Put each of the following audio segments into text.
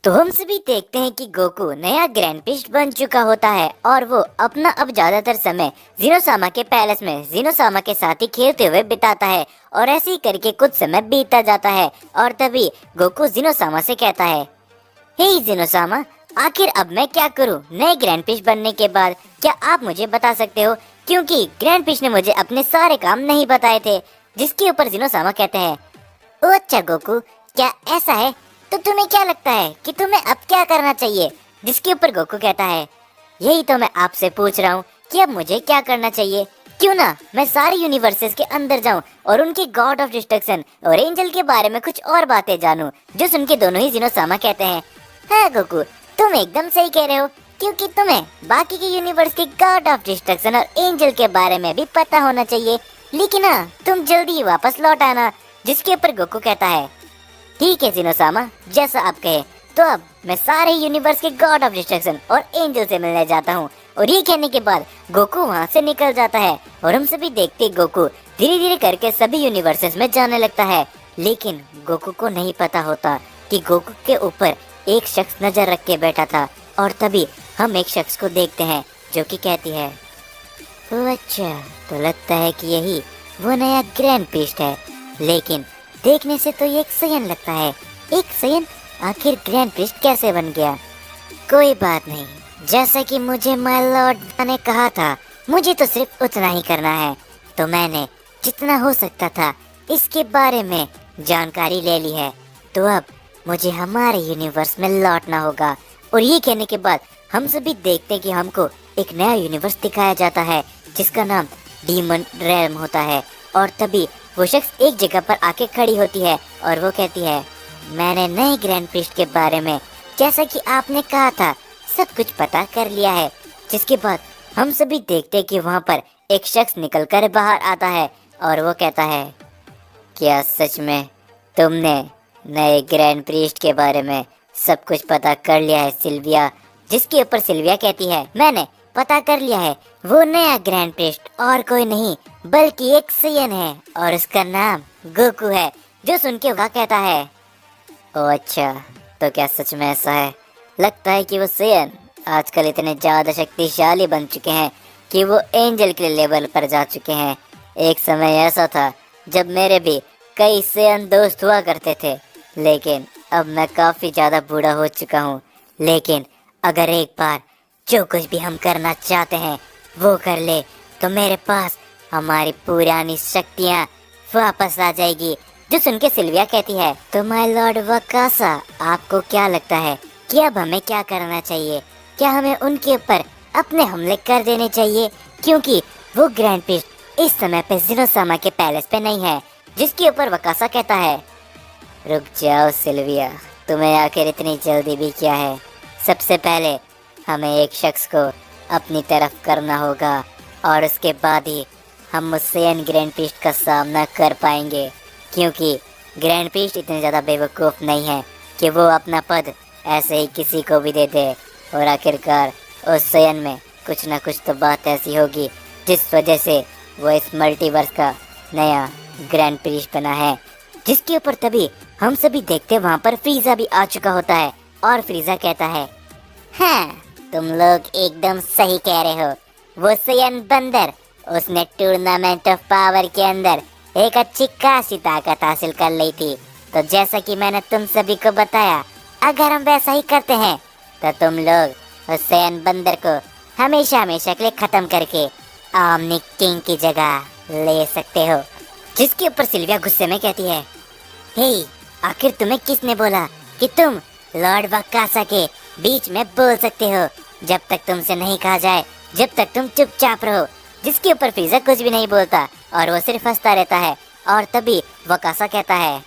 तो हम सभी देखते हैं कि गोकू नया ग्रैंड प्रिस्ट बन चुका होता है और वो अपना अब ज्यादातर समय जिनोसामा के पैलेस में जिनोसामा के साथ ही खेलते हुए बिताता है। और ऐसे ही करके कुछ समय बीतता जाता है और तभी गोकू जिनोसामा से कहता है, हे जिनोसामा, आखिर अब मैं क्या करूं नए ग्रैंड प्रिस्ट बनने के बाद? क्या आप मुझे बता सकते हो? क्योंकि ग्रैंड प्रिस्ट ने मुझे अपने सारे काम नहीं बताए थे। जिसके ऊपर जिनोसामा कहते हैं, ओ अच्छा गोकू, क्या ऐसा है? तो तुम्हें क्या लगता है कि तुम्हें अब क्या करना चाहिए? जिसके ऊपर गोकू कहता है, यही तो मैं आपसे पूछ रहा हूँ कि अब मुझे क्या करना चाहिए। क्यों ना मैं सारे यूनिवर्सेस के अंदर जाऊं और उनके गॉड ऑफ डिस्ट्रक्शन और एंजल के बारे में कुछ और बातें जानूं, जो सुन के दोनों ही जिनोसामा कहते हैं, हाँ गोकू, तुम एकदम सही कह रहे हो, क्योंकि तुम्हें बाकी के यूनिवर्स के गॉड ऑफ डिस्ट्रक्शन और एंजल के बारे में भी पता होना चाहिए। लेकिन हाँ, तुम जल्दी ही वापस लौट आना। जिसके ऊपर गोकू कहता है, ठीक है जिनोसामा, जैसा आप कहे। तो अब मैं सारे यूनिवर्स के गॉड ऑफ डिस्ट्रक्शन और एंजल से मिलने जाता हूँ। और ये कहने के बाद गोकू वहाँ से निकल जाता है और हम सभी देखते गोकू धीरे धीरे करके सभी यूनिवर्सेस में जाने लगता है। लेकिन गोकू को नहीं पता होता कि गोकू के ऊपर एक शख्स नजर रख के बैठा था। और तभी हम एक शख्स को देखते हैं जो कि कहती है, तो अच्छा, तो लगता है कि यही वो नया ग्रैंड प्रिस्ट है। लेकिन देखने से तो ये एक सयन लगता है। एक सयन आखिर ग्रैंड प्रिस्ट कैसे बन गया? कोई बात नहीं, जैसा कि मुझे माय लॉर्ड ने कहा था, मुझे तो सिर्फ उतना ही करना है। तो मैंने जितना हो सकता था इसके बारे में जानकारी ले ली है। तो अब मुझे हमारे यूनिवर्स में लौटना होगा। और ये कहने के बाद हम सभी देखते हैं कि हमको एक नया यूनिवर्स दिखाया जाता है जिसका नाम डीमन रेल्म होता है। और तभी वो शख्स एक जगह पर आके खड़ी होती है और वो कहती है, मैंने नए ग्रैंड प्रिस्ट के बारे में, जैसा कि आपने कहा था, सब कुछ पता कर लिया है। जिसके बाद हम सभी देखते हैं कि वहाँ पर एक शख्स निकलकर बाहर आता है और वो कहता है, क्या सच में तुमने नए ग्रैंड प्रिस्ट के बारे में सब कुछ पता कर लिया है सिल्विया? जिसके ऊपर सिल्विया कहती है, मैंने पता कर लिया है, वो नया ग्रैंड प्रिस्ट और कोई नहीं बल्कि एक सयन है और उसका नाम गोकू है। जो सुन के वह कहता है, ओ अच्छा, तो क्या सच में ऐसा है? लगता है कि वो सयन आजकल इतने ज्यादा शक्तिशाली बन चुके हैं कि वो एंजल के लेवल पर जा चुके हैं। एक समय ऐसा था जब मेरे भी कई सयन दोस्त हुआ करते थे, लेकिन अब मैं काफी ज्यादा बूढ़ा हो चुका हूँ। लेकिन अगर एक बार जो कुछ भी हम करना चाहते हैं वो कर ले, तो मेरे पास हमारी पुरानी शक्तियाँ वापस आ जाएगी। जो सुन के सिल्विया कहती है, तो माय लॉर्ड वकासा, आपको क्या लगता है कि अब हमें क्या करना चाहिए? क्या हमें उनके ऊपर अपने हमले कर देने चाहिए? क्योंकि वो ग्रैंड प्रिस्ट इस समय पे जिनोसामा के पैलेस पे नहीं है। जिसके ऊपर वकासा कहता है, रुक जाओ सिल्विया, तुम्हें आखिर इतनी जल्दी भी क्या है? सबसे पहले हमें एक शख्स को अपनी तरफ करना होगा और उसके बाद ही हम उस सयन ग्रैंड प्रिस्ट का सामना कर पाएंगे। क्योंकि ग्रैंड प्रिस्ट इतने ज़्यादा बेवकूफ़ नहीं है कि वो अपना पद ऐसे ही किसी को भी दे दे। और आखिरकार उस सयन में कुछ ना कुछ तो बात ऐसी होगी जिस वजह से वो इस मल्टीवर्स का नया ग्रैंड प्रिस्ट बना है। जिसके ऊपर तभी हम सभी देखते वहाँ पर फ्रीजा भी आ चुका होता है और फ्रीजा कहता है, हाँ, तुम लोग एकदम सही कह रहे हो। वो सयन बंदर, उसने टूर्नामेंट ऑफ पावर के अंदर एक अच्छी खासी ताकत हासिल कर ली थी। तो जैसा कि मैंने तुम सभी को बताया, अगर हम वैसा ही करते हैं तो तुम लोग उस सयन बंदर को हमेशा हमेशा के लिए खत्म करके ओमनी किंग की जगह ले सकते हो। जिसके ऊपर सिल्विया गुस्से में कहती है, हे, आखिर तुम्हें किसने बोला कि तुम लॉर्ड वकासा के बीच में बोल सकते हो? जब तक तुमसे नहीं कहा जाए, जब तक तुम चुपचाप रहो। जिसके ऊपर फ्रीजा कुछ भी नहीं बोलता और वो सिर्फ हंसता रहता है। और तभी वकासा कहता है,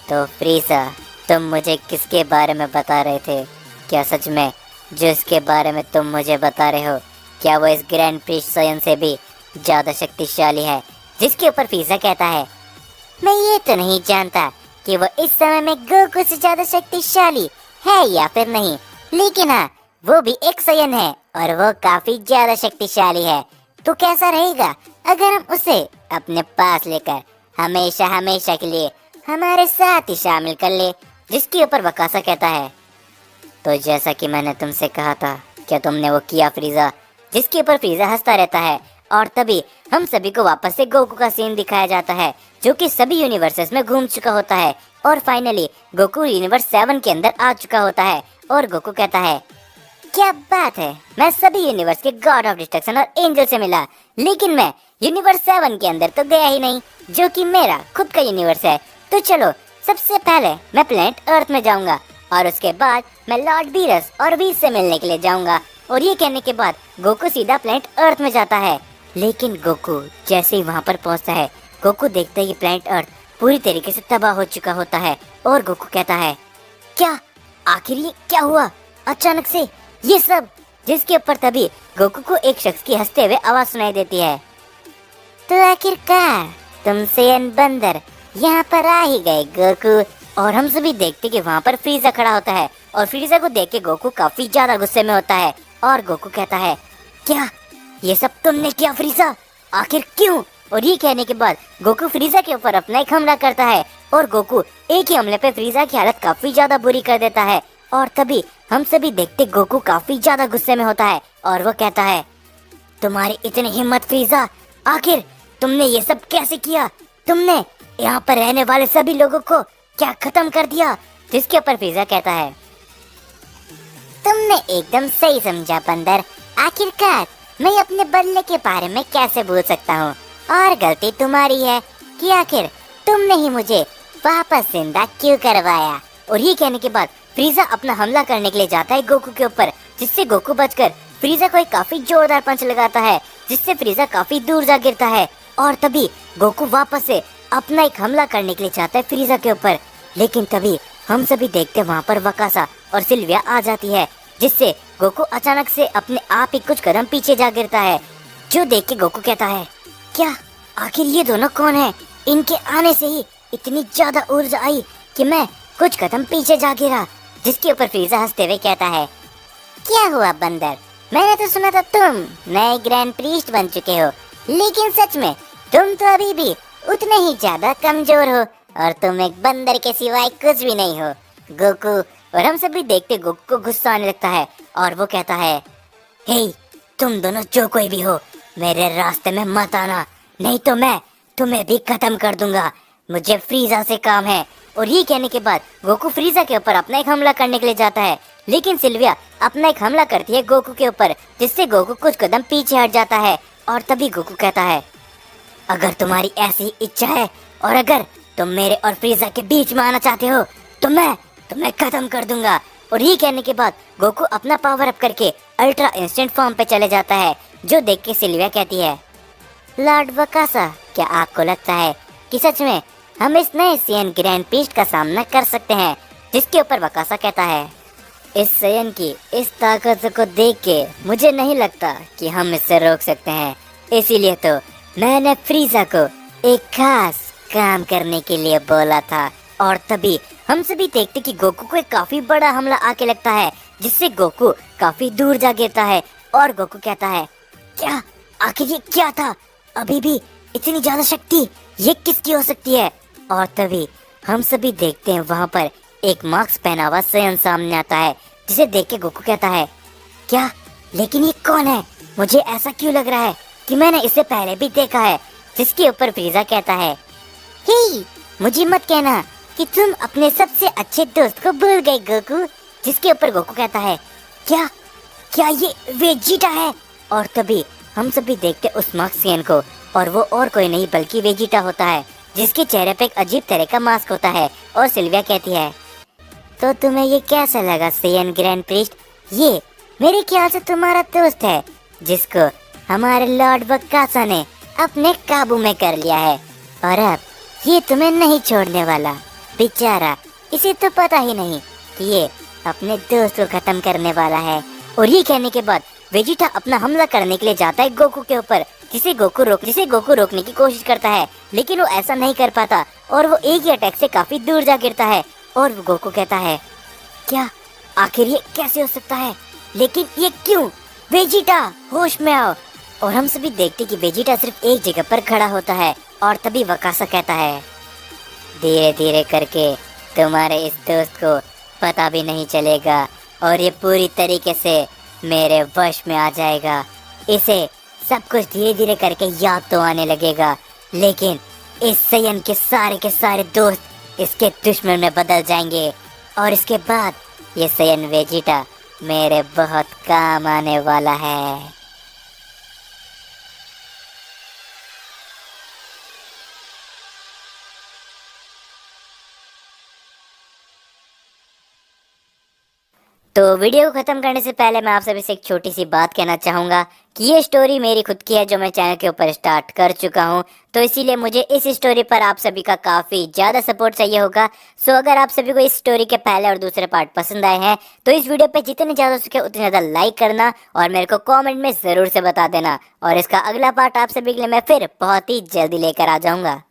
तो फ्रीजा, तुम मुझे किसके बारे में बता रहे थे? क्या सच में जो इसके बारे में तुम मुझे बता रहे हो, क्या वो इस ग्रैंड प्रिस्ट सयन से भी ज्यादा शक्तिशाली है? जिसके ऊपर फ्रीजा कहता है, मैं ये तो नहीं जानता कि वो इस समय में गोकू से ज्यादा शक्तिशाली है या फिर नहीं, लेकिन हाँ, वो भी एक सयन है और वो काफी ज्यादा शक्तिशाली है। तो कैसा रहेगा अगर हम उसे अपने पास लेकर हमेशा हमेशा के लिए हमारे साथ ही शामिल कर ले? जिसके ऊपर वकासा कहता है, तो जैसा कि मैंने तुमसे कहा था, क्या तुमने वो किया फ्रीजा? जिसके ऊपर फ्रीजा हंसता रहता है। और तभी हम सभी को वापस से गोकू का सीन दिखाया जाता है, जो कि सभी यूनिवर्सेस में घूम चुका होता है और फाइनली गोकू यूनिवर्स 7 के अंदर आ चुका होता है। और गोकू कहता है, क्या बात है, मैं सभी यूनिवर्स के गॉड ऑफ डिस्ट्रक्शन और एंजल से मिला, लेकिन मैं यूनिवर्स 7 के अंदर तो गया ही नहीं, जो कि मेरा खुद का यूनिवर्स है। तो चलो, सबसे पहले मैं प्लेनेट अर्थ में जाऊंगा और उसके बाद मैं लॉर्ड बीरस और वीस से मिलने के लिए जाऊंगा। और ये कहने के बाद गोकू सीधा प्लेनेट अर्थ में जाता है। लेकिन गोकू जैसे ही वहाँ पर पहुँचता है, गोकू देखता है कि प्लेनेट अर्थ पूरी तरीके से तबाह हो चुका होता है। और गोकू कहता है, क्या आखिर ये क्या हुआ अचानक से ये सब? जिसके ऊपर तभी गोकू को एक शख्स की हंसते हुए आवाज सुनाई देती है, तो आखिरकार तुम सेयन बंदर यहाँ पर आ ही गए गोकू। और हम सभी देखते कि वहाँ पर फ्रीजा खड़ा होता है और फ्रीजा को देख के गोकू काफी ज्यादा गुस्से में होता है। और गोकू कहता है, क्या ये सब तुमने किया फ्रीजा? आखिर क्यों? और ये कहने के बाद गोकू फ्रीजा के ऊपर अपना एक हमला करता है और गोकू एक ही हमले पे फ्रीजा की हालत काफी ज्यादा बुरी कर देता है। और तभी हम सभी देखते गोकू काफी ज्यादा गुस्से में होता है और वो कहता है, तुम्हारी इतनी हिम्मत फ्रीजा, आखिर तुमने ये सब कैसे किया? तुमने यहाँ पर रहने वाले सभी लोगों को क्या खत्म कर दिया? जिसके ऊपर फ्रीजा कहता है, तुमने एकदम सही समझा बंदर, आखिरकार मैं अपने बदले के बारे में कैसे भूल सकता हूँ? और गलती तुम्हारी है कि आखिर तुमने ही मुझे वापस जिंदा क्यों करवाया? और ये कहने के बाद फ्रीजा अपना हमला करने के लिए जाता है गोकू के ऊपर, जिससे गोकू बचकर फ्रीजा को एक काफी जोरदार पंच लगाता है, जिससे फ्रीजा काफी दूर जा गिरता है। और तभी गोकू वापस से अपना एक हमला करने के लिए जाता है फ्रीजा के ऊपर, लेकिन तभी हम सभी देखते वहाँ पर वकासा और सिल्विया आ जाती है, जिससे गोकू अचानक से अपने आप ही कुछ कदम पीछे जा गिरता है। जो देख के गोकू कहता है, क्या आखिर ये दोनों कौन है? इनके आने से ही इतनी ज्यादा ऊर्जा आई कि मैं कुछ कदम पीछे जा गिरा। जिसके ऊपर फ्रीजा हंसते हुए कहता है, क्या हुआ बंदर, मैंने तो सुना था तुम नए ग्रैंड प्रीस्ट बन चुके हो, लेकिन सच में तुम तो अभी भी उतने ही ज्यादा कमजोर हो और तुम एक बंदर के सिवाय कुछ भी नहीं हो गोकू। और हम सभी देखते गोकू को गुस्सा आने लगता है और वो कहता है, हे तुम दोनों जो कोई भी हो, मेरे रास्ते में मत आना, नहीं तो मैं तुम्हें भी खत्म कर दूंगा, मुझे फ्रीजा से काम है। और ये कहने के बाद गोकू फ्रीजा के ऊपर अपना एक हमला करने के लिए जाता है, लेकिन सिल्विया अपना एक हमला करती है गोकू के ऊपर, जिससे गोकू कुछ कदम पीछे हट जाता है। और तभी गोकू कहता है, अगर तुम्हारी ऐसी इच्छा है और अगर तुम मेरे और फ्रीजा के बीच में आना चाहते हो तो मैं तुम्हें खत्म कर दूंगा। और ये कहने के बाद गोकू अपना पावर अप करके अल्ट्रा इंस्टेंट फॉर्म पे चले जाता है, जो देख के सिल्विया कहती है, लॉर्ड वकासा, क्या आपको लगता है कि सच में हम इस नए सेयन ग्रैंड प्रीस्ट का सामना कर सकते हैं? जिसके ऊपर वकासा कहता है, इस सेयन की इस ताकत को देख के मुझे नहीं लगता कि हम इससे रोक सकते हैं, इसीलिए तो मैंने फ्रीजा को एक खास काम करने के लिए बोला था। और तभी हम सभी देखते कि गोकू को एक काफी बड़ा हमला आके लगता है, जिससे गोकू काफी दूर जा गिरता है। और गोकू कहता है, क्या आखिर ये क्या था? अभी भी इतनी ज्यादा शक्ति ये किसकी हो सकती है? और तभी हम सभी देखते हैं वहाँ पर एक मास्क पहना हुआ सेयन सामने आता है, जिसे देख के गोकू कहता है, क्या लेकिन ये कौन है? मुझे ऐसा क्यों लग रहा है कि मैंने इसे पहले भी देखा है। जिसके ऊपर फ्रीजा कहता है, हे मुझे मत कहना कि तुम अपने सबसे अच्छे दोस्त को भूल गए गोकू। जिसके ऊपर गोकू कहता है, क्या क्या ये वेजिटा है? और तभी हम सभी देखते उस मार्क्सियन को, और वो और कोई नहीं बल्कि वेजिटा होता है, जिसके चेहरे पे एक अजीब तरह का मास्क होता है। और सिल्विया कहती है, तो तुम्हें ये कैसा लगा सेयन ग्रैंड प्रीस्ट? ये मेरे ख्याल से तुम्हारा दोस्त है, जिसको हमारे लॉर्ड वकासा ने अपने काबू में कर लिया है, और अब ये तुम्हें नहीं छोड़ने वाला। बेचारा, इसे तो पता ही नहीं कि ये अपने दोस्त को खत्म करने वाला है। और ये कहने के बाद वेजिटा अपना हमला करने के लिए जाता है गोकू के ऊपर, जिसे गोकू रोकने की कोशिश करता है, लेकिन वो ऐसा नहीं कर पाता और वो एक ही अटैक से काफी दूर जा गिरता है। और वो गोकू कहता है, क्या आखिर ये कैसे हो सकता है? लेकिन ये क्यों? वेजिटा होश में आओ। और हम सभी देखते कि वेजिटा सिर्फ एक जगह पर खड़ा होता है। और तभी वकासा कहता है, धीरे धीरे करके तुम्हारे इस दोस्त को पता भी नहीं चलेगा और ये पूरी तरीके से मेरे वश में आ जाएगा। इसे सब कुछ धीरे धीरे करके याद तो आने लगेगा, लेकिन इस सयन के सारे दोस्त इसके दुश्मन में बदल जाएंगे और इसके बाद ये सयन वेजिटा मेरे बहुत काम आने वाला है। तो वीडियो को खत्म करने से पहले मैं आप सभी से एक छोटी सी बात कहना चाहूंगा कि ये स्टोरी मेरी खुद की है जो मैं चैनल के ऊपर स्टार्ट कर चुका हूं, तो इसीलिए मुझे इस स्टोरी पर आप सभी का काफी ज्यादा सपोर्ट चाहिए होगा। सो अगर आप सभी को इस स्टोरी के पहले और दूसरे पार्ट पसंद आए हैं तो इस वीडियो पे जितने ज्यादा हो सके उतने ज्यादा लाइक करना और मेरे को कॉमेंट में जरूर से बता देना, और इसका अगला पार्ट आप सभी के लिए मैं फिर बहुत ही जल्दी लेकर आ जाऊंगा।